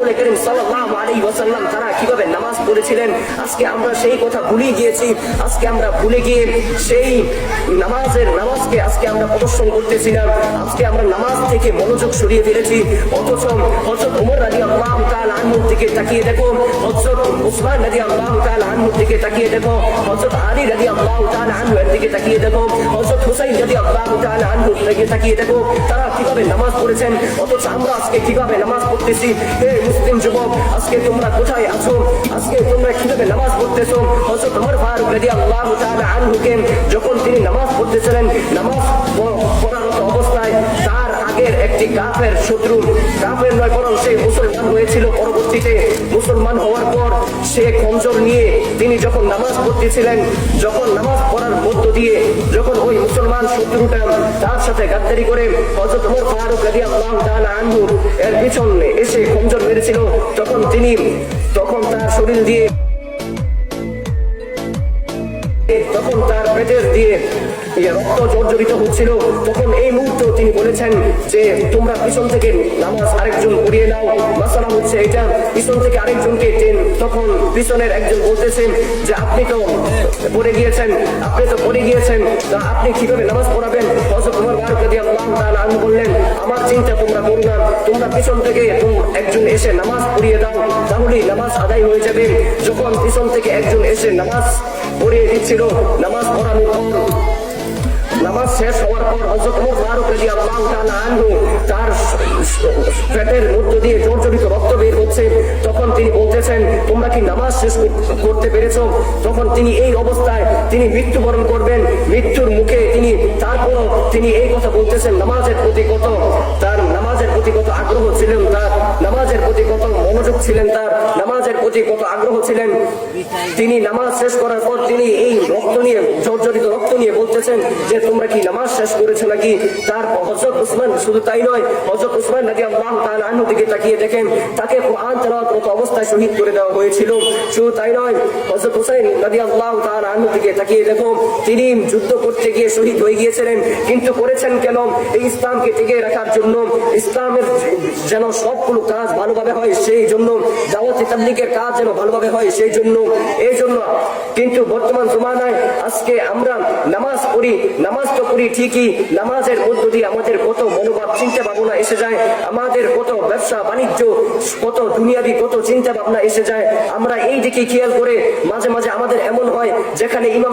রাসূল করিম সাল্লাল্লাহু আলাইহি ওয়াসাল্লাম তারা কিভাবে নামাজ পড়েছিলেন, আজকে আমরা সেই কথা ভুলে গিয়েছি। আজকে আমরা ভুলে গিয়ে সেই নামাজকে আজকে আমরা প্রদর্শন করতেছি না। আজকে আমরা নামাজ থেকে মনোযোগ সরিয়ে ফেলেছি। অথচ হযরত ওমর রাদিয়াল্লাহু তাআলা আনহুর দিকে তাকিয়ে দেখো, হযরত উসমান রাদিয়াল্লাহু তাআলা আনহুর দিকে তাকিয়ে দেখো, হযরত আলী রাদিয়াল্লাহু তাআলা আনহুর দিকে তাকিয়ে দেখো, হযরত হুসাইন রাদিয়াল্লাহু তাআলা আনহুর দিকে তাকিয়ে দেখো, তারা কিভাবে নামাজ পড়েছেন। অথচ আমরা আজকে কিভাবে নামাজ পড়তেছি। হে মুসলিম যুবক, আজকে তোমরা কোথায় আছো? আজকে তোমরা কিভাবে নামাজ পড়তেছো? হযরত ওমর ফারুক রাদিয়াল্লাহু তাআলা আনহুকে যখন তিনি নামাজ পড়তেছিলেন, নামাজ পড়ারত অবস্থায় তার আগের একটি কাফের শত্রু, কাফের নয় বরং সে মুসলমান হয়েছিল, পরবর্তীতে মুসলমান হওয়ার পর সে খঞ্জর নিয়ে তিনি যখন নামাজ পড়তেছিলেন, যখন নামাজ পড়ার মধ্য দিয়ে যখন ওই মুসলমান শত্রুটা তার সাথে গাদ্দারি করে হযরত ওমর ফারুক রাদিয়াল্লাহু তাআলা আনহু এর পিছনে এসে খঞ্জর মেরেছিল, তখন তার শরীর দিয়ে, তখন তার পেটের দিয়ে রক্ত জর্জরিত হচ্ছিল। তখন এই মুহূর্তে তিনি বলেছেন যে তোমরা পিছন থেকে নামাজ আরেকজন পড়িয়ে নাও। মাসালা হচ্ছে এটা, পিছন থেকে আরেকজনকে তখন পিছনের একজন বলতেছেন যে আপনি তো পড়ে গিয়েছেন, আপনি কিভাবে নামাজ পড়াবেন? হযরত ওমর ফারুক রাদিয়াল্লাহু তাআলা আনহু বললেন, আমার চিন্তা তোমরা করো না, তোমরা পিছন থেকে একজন এসে নামাজ পড়িয়ে দাও, তাহলেই নামাজ আদায় হয়ে যাবে। যখন পিছন থেকে একজন এসে নামাজ পড়িয়ে দিচ্ছিল, নামাজ পড়ানোর পর, নামাজ শেষ হওয়ার পর হযরত ওমর ফারুক রাদিয়াল্লাহু তাআলা আনহু তার পেটের মধ্য দিয়ে জর্জরিত রক্ত বের হচ্ছে। তখন তিনি বলতেছেন তোমরা কি নামাজ শেষ করতে পেরেছো? তখন তিনি এই অবস্থায় তিনি মৃত্যুবরণ করবেন, মৃত্যুর মুখে তারপর তিনি এই কথা বলতেছেন, নামাজের প্রতি কত আগ্রহ ছিলেন তার, নামাজের প্রতি কত মনোযোগ ছিলেন তার, নামাজের প্রতি কত আগ্রহ ছিলেন। তিনি নামাজ শেষ করার পর তিনি এই জর্জরিত রক্ত নিয়ে বলতেছেন যে তোমরা কি নামাজ শেষ করেছো নাকি? তারপর হযরত উসমান, শুধু তাই নয়, হযরত উসমান রাদিয়াল্লাহু তাআলা আনহু দিকে তাকিয়ে দেখেন তাকে কুরআন তেলাওয়াত অবস্থায় শহীদ করে দেওয়া হয়েছিল। শুধু তাই নয়, হযরত হুসাইন রাদিয়াল্লাহু তাআলা আনহু দিকে তাকিয়ে দেখো, তিনি যুদ্ধ করতে গিয়ে শহীদ হয়ে গিয়েছিলেন, কিন্তু করেছেন কেন? এই ইসলামকে টিকিয়ে রাখার জন্য, ইসলামের যেন সবগুলো কাজ ভালোভাবে হয় সেই জন্য, দাওয়াত তাবলীগের কাজ যেন ভালোভাবে হয় সেই জন্য, এই জন্য। কিন্তু বর্তমান জমানায় আজকে আমরা নামাজ পড়ি, নামাজ তো পড়ি ঠিকই, নামাজের মধ্য দিয়ে আমাদের কত মনোভাব চিন্তা ভাবনা এসে যায়, আমাদের কত ব্যবসা বাণিজ্য, কত দুনিয়াবি কত চিন্তা ভাবনা এসে যায়। আমরা এই দিকে খেয়াল করে মাঝে মাঝে আমাদের এমন হয় যেখানে ইমাম